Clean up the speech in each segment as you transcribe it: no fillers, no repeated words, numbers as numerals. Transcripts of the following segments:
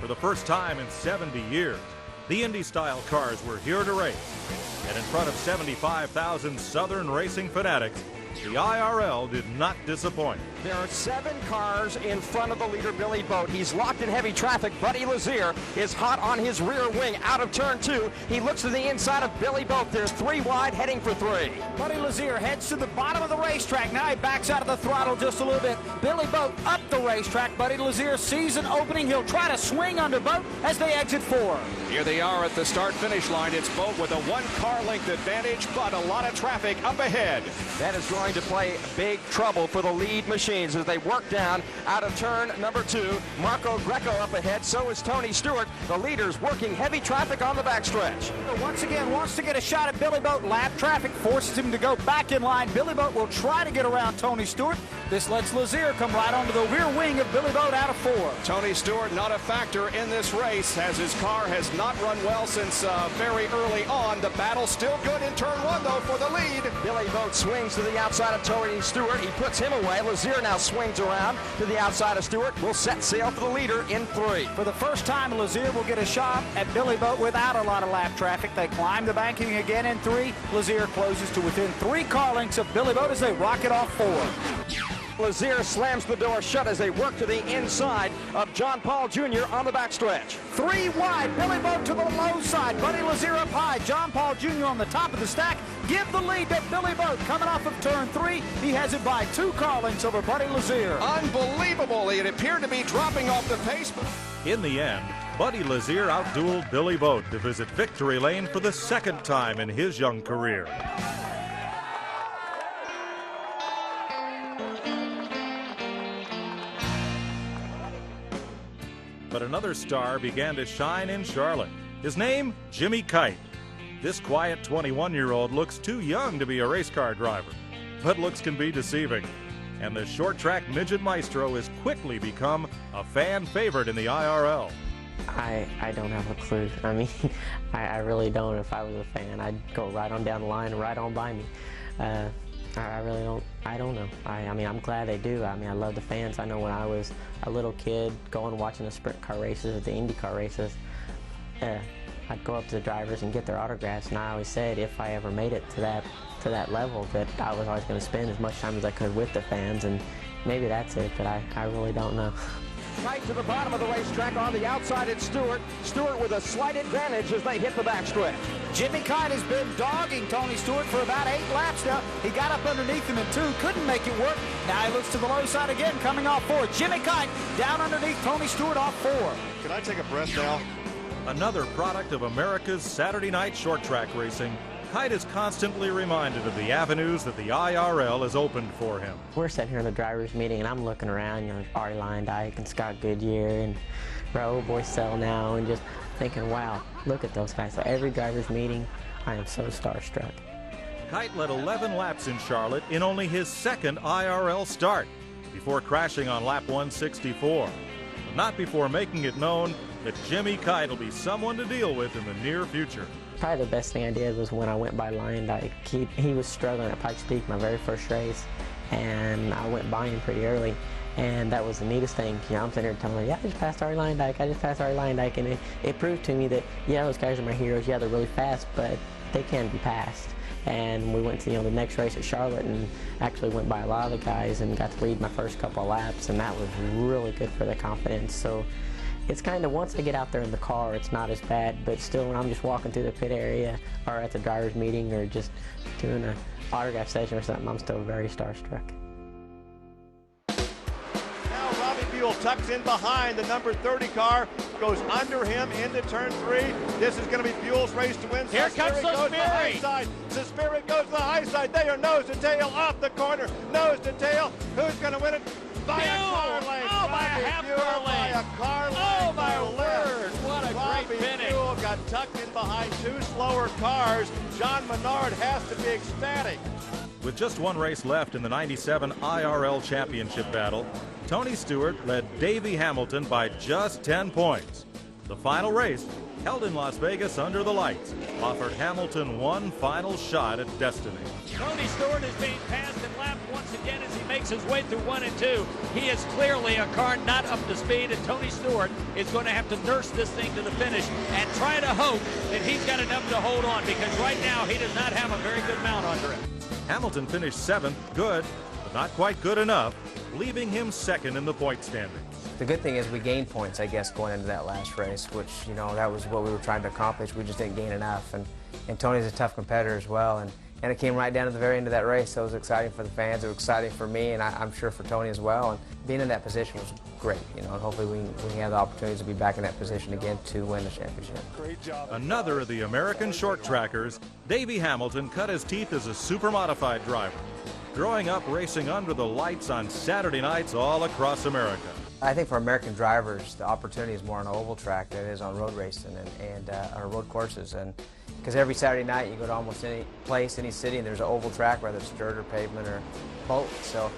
For the first time in 70 years, the Indy-style cars were here to race. And in front of 75,000 Southern racing fanatics, the IRL did not disappoint. There are 7 cars in front of the leader, Billy Boat. He's locked in heavy traffic. Buddy Lazier is hot on his rear wing out of turn 2. He looks to the inside of Billy Boat. There's 3 wide, heading for 3. Buddy Lazier heads to the bottom of the racetrack. Now he backs out of the throttle just a little bit. Billy Boat up the racetrack. Buddy Lazier sees an opening. He'll try to swing under Boat as they exit 4. Here they are at the start-finish line. It's Boat with a 1-car length advantage, but a lot of traffic up ahead. That is going to play big trouble for the lead machines as they work down out of turn number 2. Marco Greco up ahead, so is Tony Stewart. The leaders working heavy traffic on the backstretch. Once again wants to get a shot at Billy Boat. Lap traffic forces him to go back in line. Billy Boat will try to get around Tony Stewart. This lets Lazier come right onto the rear wing of Billy Boat out of 4. Tony Stewart not a factor in this race as his car has not run well since very early on. The battle still good in turn 1 though for the lead. Billy Boat swings to the outside of Tony Stewart. He puts him away. Lazier now swings around to the outside of Stewart. Will set sail for the leader in 3. For the first time, Lazier will get a shot at Billy Boat without a lot of lap traffic. They climb the banking again in 3. Lazier closes to within 3 car lengths of Billy Boat as they rocket off 4. Lazier slams the door shut as they work to the inside of John Paul Jr. on the backstretch. 3 wide, Billy Boat to the low side. Buddy Lazier up high. John Paul Jr. on the top of the stack. Give the lead to Billy Boat coming off of turn 3. He has it by 2 car lengths over Buddy Lazier. Unbelievable. It appeared to be dropping off the pace. In the end, Buddy Lazier outdueled Billy Boat to visit victory lane for the 2nd time in his young career. But another star began to shine in Charlotte. His name, Jimmy Kite. This quiet 21-year-old looks too young to be a race car driver, but looks can be deceiving. And the short track midget maestro has quickly become a fan favorite in the IRL. I don't have a clue. I mean, I really don't. If I was a fan, I'd go right on down the line and right on by me. I really don't. I don't know. I mean, I'm glad they do. I mean, I love the fans. I know when I was a little kid going watching the sprint car races or the Indy car races, I'd go up to the drivers and get their autographs. And I always said if I ever made it to that level, that I was always going to spend as much time as I could with the fans. And maybe that's it, but I really don't know. Right to the bottom of the racetrack on the outside, it's Stewart. Stewart with a slight advantage as they hit the backstretch. Jimmy Kite has been dogging Tony Stewart for about 8 laps now. He got up underneath him in 2, couldn't make it work. Now he looks to the low side again, coming off 4. Jimmy Kite down underneath Tony Stewart off 4. Can I take a breath now? Another product of America's Saturday night short track racing, Kite is constantly reminded of the avenues that the IRL has opened for him. We're sitting here in the drivers' meeting, and I'm looking around, you know, Artie Leyendijk and Scott Goodyear and Raul Boycell now, and just thinking, wow, look at those guys. So every drivers' meeting, I am so starstruck. Kite led 11 laps in Charlotte in only his 2nd IRL start, before crashing on lap 164. But not before making it known that Jimmy Kite will be someone to deal with in the near future. Probably the best thing I did was when I went by Leyendijk. He was struggling at Pikes Peak my very first race, and I went by him pretty early, and that was the neatest thing. You know, I'm sitting here telling him, yeah, I just passed Artie Leyendijk, I just passed Artie Leyendijk, and it proved to me that, yeah, those guys are my heroes, yeah, they're really fast, but they can be passed. And we went to, you know, the next race at Charlotte and actually went by a lot of the guys and got to lead my first couple of laps, and that was really good for the confidence. So it's kind of, once I get out there in the car, it's not as bad, but still when I'm just walking through the pit area or at the driver's meeting or just doing an autograph session or something, I'm still very starstruck. Now Robbie Buell tucks in behind the number 30 car, goes under him into turn 3. This is going to be Buell's race to win. Here comes the high side. The Spirit goes to the high side. They are nose to tail off the corner. Nose to tail. Who's going to win it? By a car length. Oh, by a half car length. By a car length. Oh, my word. What a great finish. Buell got tucked in behind 2 slower cars. John Menard has to be ecstatic. With just 1 race left in the 97 IRL championship battle, Tony Stewart led Davey Hamilton by just 10 points. The final race held in Las Vegas under the lights, offered Hamilton one final shot at destiny. Tony Stewart is being passed and lapped once again as he makes his way through 1 and 2. He is clearly a car not up to speed, and Tony Stewart is going to have to nurse this thing to the finish and try to hope that he's got enough to hold on, because right now he does not have a very good mount under him. Hamilton finished 7th, good, but not quite good enough, leaving him 2nd in the point standings. The good thing is we gained points, I guess, going into that last race, which, you know, that was what we were trying to accomplish. We just didn't gain enough. And Tony's a tough competitor as well. And it came right down to the very end of that race. So it was exciting for the fans. It was exciting for me, and I'm sure for Tony as well. And being in that position was great, you know, and hopefully we have the opportunities to be back in that position again to win the championship. Great job. Another of the American short trackers, Davey Hamilton cut his teeth as a super modified driver, growing up racing under the lights on Saturday nights all across America. I think for American drivers, the opportunity is more on an oval track than it is on road racing and on road courses. And because every Saturday night you go to almost any place, any city, and there's an oval track, whether it's dirt or pavement or both. So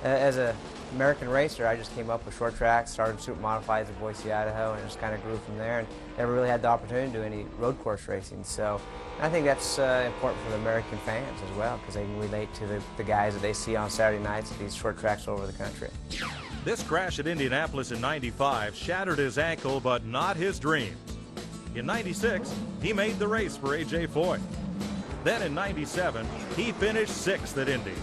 as an American racer, I just came up with short tracks, started super modifieds in Boise, Idaho, and just kind of grew from there, and never really had the opportunity to do any road course racing. So I think that's important for the American fans as well, because they can relate to the guys that they see on Saturday nights at these short tracks all over the country. This crash at Indianapolis in '95 shattered his ankle, but not his dreams. In '96, he made the race for A.J. Foyt. Then in '97, he finished 6th at Indy.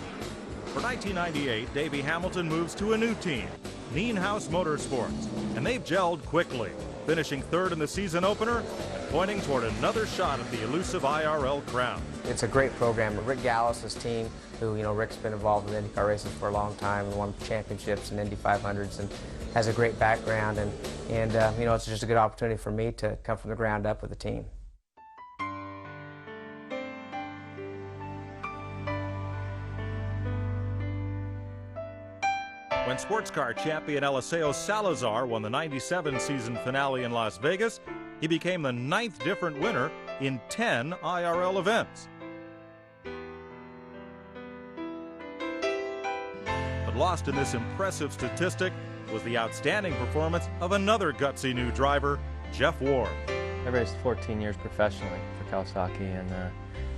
For 1998, Davey Hamilton moves to a new team, Nienhuis Motorsports, and they've gelled quickly, finishing 3rd in the season opener and pointing toward another shot at the elusive IRL crown. It's a great program. Rick Gallus's team, who, you know, Rick's been involved with IndyCar racing for a long time and won championships in Indy 500s and has a great background, and you know, it's just a good opportunity for me to come from the ground up with the team. When sports car champion Eliseo Salazar won the '97 season finale in Las Vegas, he became the 9th different winner in 10 IRL events. But lost in this impressive statistic was the outstanding performance of another gutsy new driver, Jeff Ward. I raced 14 years professionally for Kawasaki, and I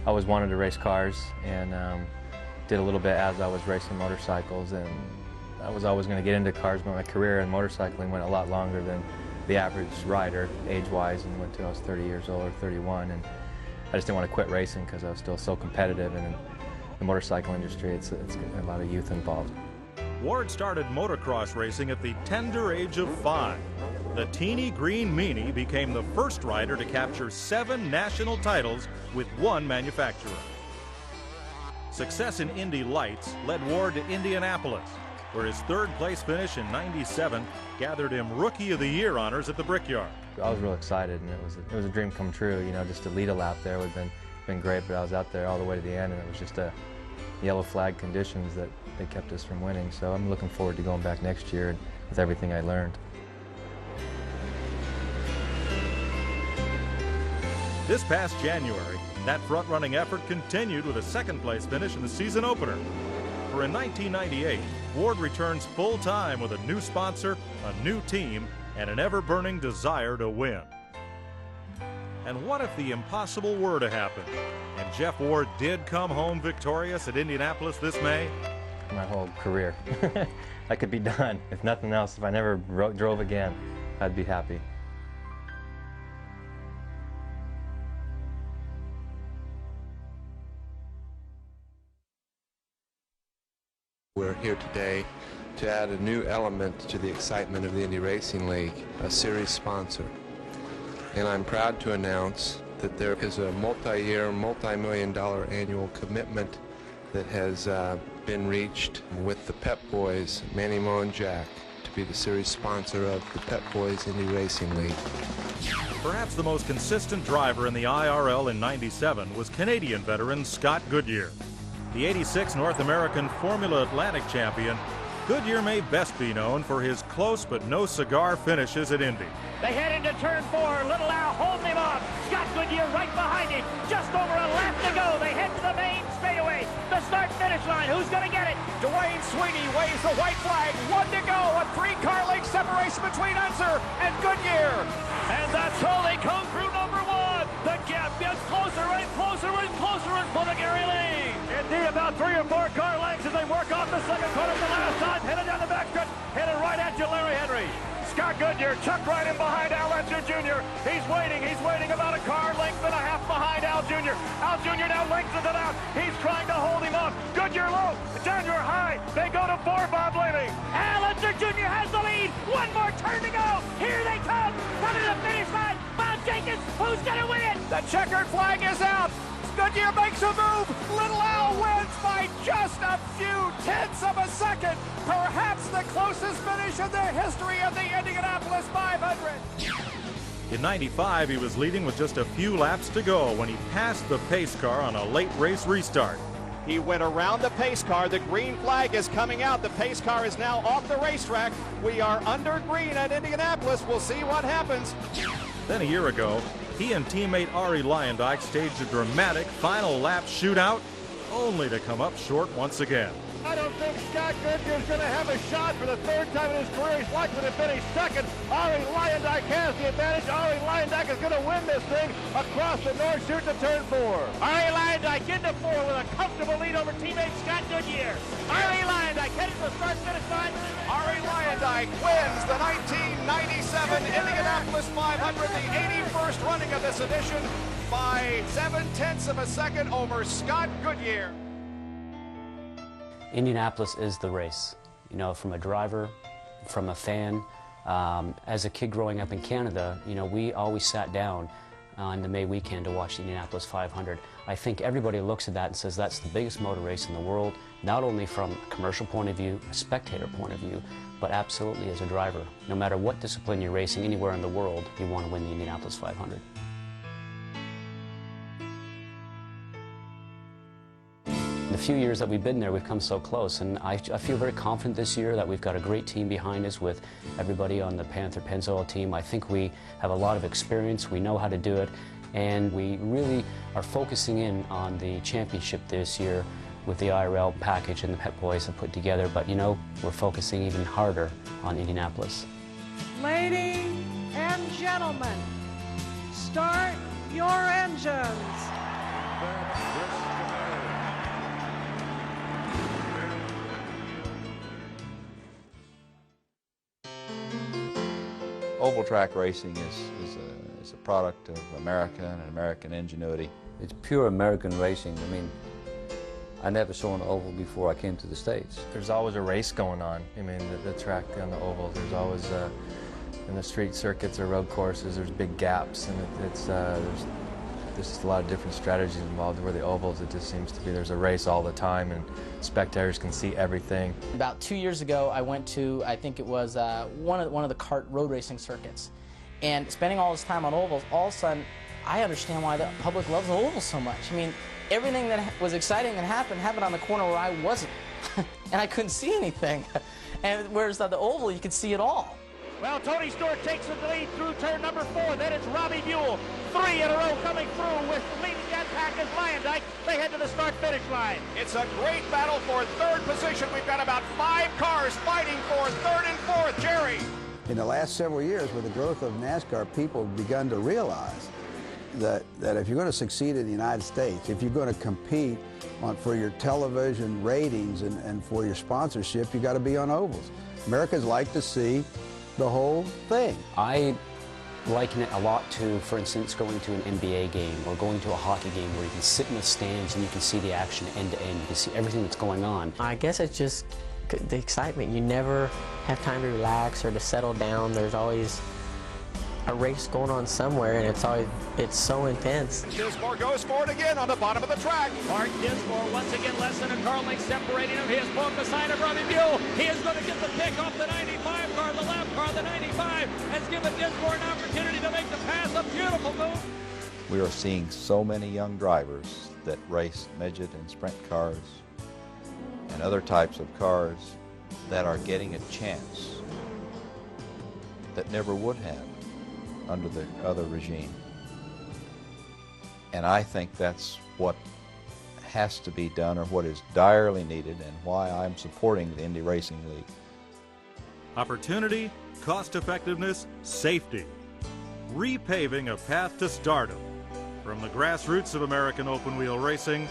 always wanted to race cars, and did a little bit as I was racing motorcycles, and I was always going to get into cars, but my career in motorcycling went a lot longer than the average rider, age-wise, and went till I was 30 years old or 31, and I just didn't want to quit racing because I was still so competitive, and in the motorcycle industry, it's a lot of youth involved. Ward started motocross racing at the tender age of 5. The teeny green meanie became the first rider to capture 7 national titles with one manufacturer. Success in Indy Lights led Ward to Indianapolis, where his 3rd place finish in '97 gathered him Rookie of the Year honors at the Brickyard. I was real excited, and it was a dream come true. You know, just to lead a lap there would have been great, but I was out there all the way to the end, and it was just yellow flag conditions that they kept us from winning. So I'm looking forward to going back next year with everything I learned. This past January, that front-running effort continued with a 2nd place finish in the season opener. For in 1998, Ward returns full-time with a new sponsor, a new team, and an ever-burning desire to win. And what if the impossible were to happen, and Jeff Ward did come home victorious at Indianapolis this May? My whole career. I could be done, if nothing else. If I never drove again, I'd be happy. We're here today to add a new element to the excitement of the Indy Racing League, a series sponsor. And I'm proud to announce that there is a multi-year, multi-million-dollar annual commitment that has been reached with the Pep Boys, Manny Moe and Jack, to be the series sponsor of the Pep Boys Indy Racing League. Perhaps the most consistent driver in the IRL in '97 was Canadian veteran Scott Goodyear. The '86 North American Formula Atlantic champion, Goodyear may best be known for his close but no cigar finishes at Indy. They head into turn 4. Little Al holding him off. Scott Goodyear right behind him. Just over a lap to go. They head to the main straightaway. The start-finish line. Who's going to get it? Dwayne Sweeney waves the white flag. 1 to go. A 3-car length separation between Unser and Goodyear. And that's how they come through 3 or 4 car lengths as they work off the second corner for the last time. Headed down the backstretch, headed right at you, Larry Henry. Scott Goodyear tucked right in behind Al Lazier Jr. He's waiting about a car length and a half behind Al Jr. Al Jr. now lengthens it out. He's trying to hold him off. Goodyear low, Jr. high. They go to 4, Bob Levy. Al Lazier Jr. has the lead. One more turn to go. Here they come. Coming to the finish line. Bob Jenkins, who's going to win it? The checkered flag is out. Goodyear makes a move. Little Al wins by just a few tenths of a second. Perhaps the closest finish in the history of the Indianapolis 500. In '95, he was leading with just a few laps to go when he passed the pace car on a late race restart. He went around the pace car. The green flag is coming out. The pace car is now off the racetrack. We are under green at Indianapolis. We'll see what happens. Then a year ago, he and teammate Arie Luyendyk staged a dramatic final lap shootout, only to come up short once again. I don't think Scott Goodyear is going to have a shot for the 3rd time in his career. He's likely to finish second. Arie Luyendyk has the advantage. Arie Luyendyk is going to win this thing across the north chute to turn 4. Arie Luyendyk into 4 with a comfortable lead over teammate Scott Goodyear. Arie Luyendyk headed to the start-finish line. Arie Luyendyk wins the 1997 Indianapolis 500, the 81st running of this edition, by 7/10 of a second over Scott Goodyear. Indianapolis is the race. You know, from a driver, from a fan, as a kid growing up in Canada, you know, we always sat down on the May weekend to watch the Indianapolis 500. I think everybody looks at that and says that's the biggest motor race in the world, not only from a commercial point of view, a spectator point of view, but absolutely as a driver. No matter what discipline you're racing anywhere in the world, you want to win the Indianapolis 500. The few years that we've been there, we've come so close, and I feel very confident this year that we've got a great team behind us with everybody on the Panther Pennzoil team. I think we have a lot of experience, we know how to do it, and we really are focusing in on the championship this year with the IRL package and the Pep Boys have put together, but you know, we're focusing even harder on Indianapolis. Ladies and gentlemen, start your engines. Oval track racing is a product of America and American ingenuity. It's pure American racing. I mean, I never saw an oval before I came to the States. There's always a race going on. I mean, the track on the ovals, there's always, in the street circuits or road courses, there's big gaps, and there's just a lot of different strategies involved. Where the ovals, it just seems to be there's a race all the time, and spectators can see everything. About 2 years ago, I went to, I think it was one of the kart road racing circuits, and spending all this time on ovals, all of a sudden, I understand why the public loves the ovals so much. I mean, everything that was exciting that happened on the corner where I wasn't, and I couldn't see anything. And whereas the oval, you could see it all. Well, Tony Stewart takes the lead through turn number 4. Then it's Robbie Buell. 3 in a row coming through with leading that pack is Luyendyk. They head to the start-finish line. It's a great battle for 3rd position. We've got about 5 cars fighting for 3rd and 4th. Jerry. In the last several years, with the growth of NASCAR, people have begun to realize that if you're going to succeed in the United States, if you're going to compete for your television ratings and for your sponsorship, you got to be on ovals. Americans like to see the whole thing. I liken it a lot to, for instance, going to an NBA game or going to a hockey game where you can sit in the stands and you can see the action end to end. You can see everything that's going on. I guess it's just the excitement. You never have time to relax or to settle down. There's always a race going on somewhere, and it's so intense. Dismore goes for it again on the bottom of the track. Mark Dismore once again less than a car length separating him. He has pulled beside of Robbie Buell. He is going to get the pick off the 95 car. The lap car, the 95, has given Dismore an opportunity to make the pass. A beautiful move. We are seeing so many young drivers that race midget and sprint cars and other types of cars that are getting a chance that never would have under the other regime. And I think that's what has to be done, or what is direly needed, and why I'm supporting the Indy Racing League. Opportunity, cost effectiveness, safety. Repaving a path to stardom. From the grassroots of American open wheel racing,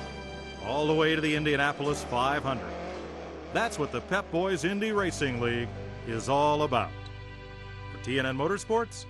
all the way to the Indianapolis 500. That's what the Pep Boys Indy Racing League is all about. For TNN Motorsports,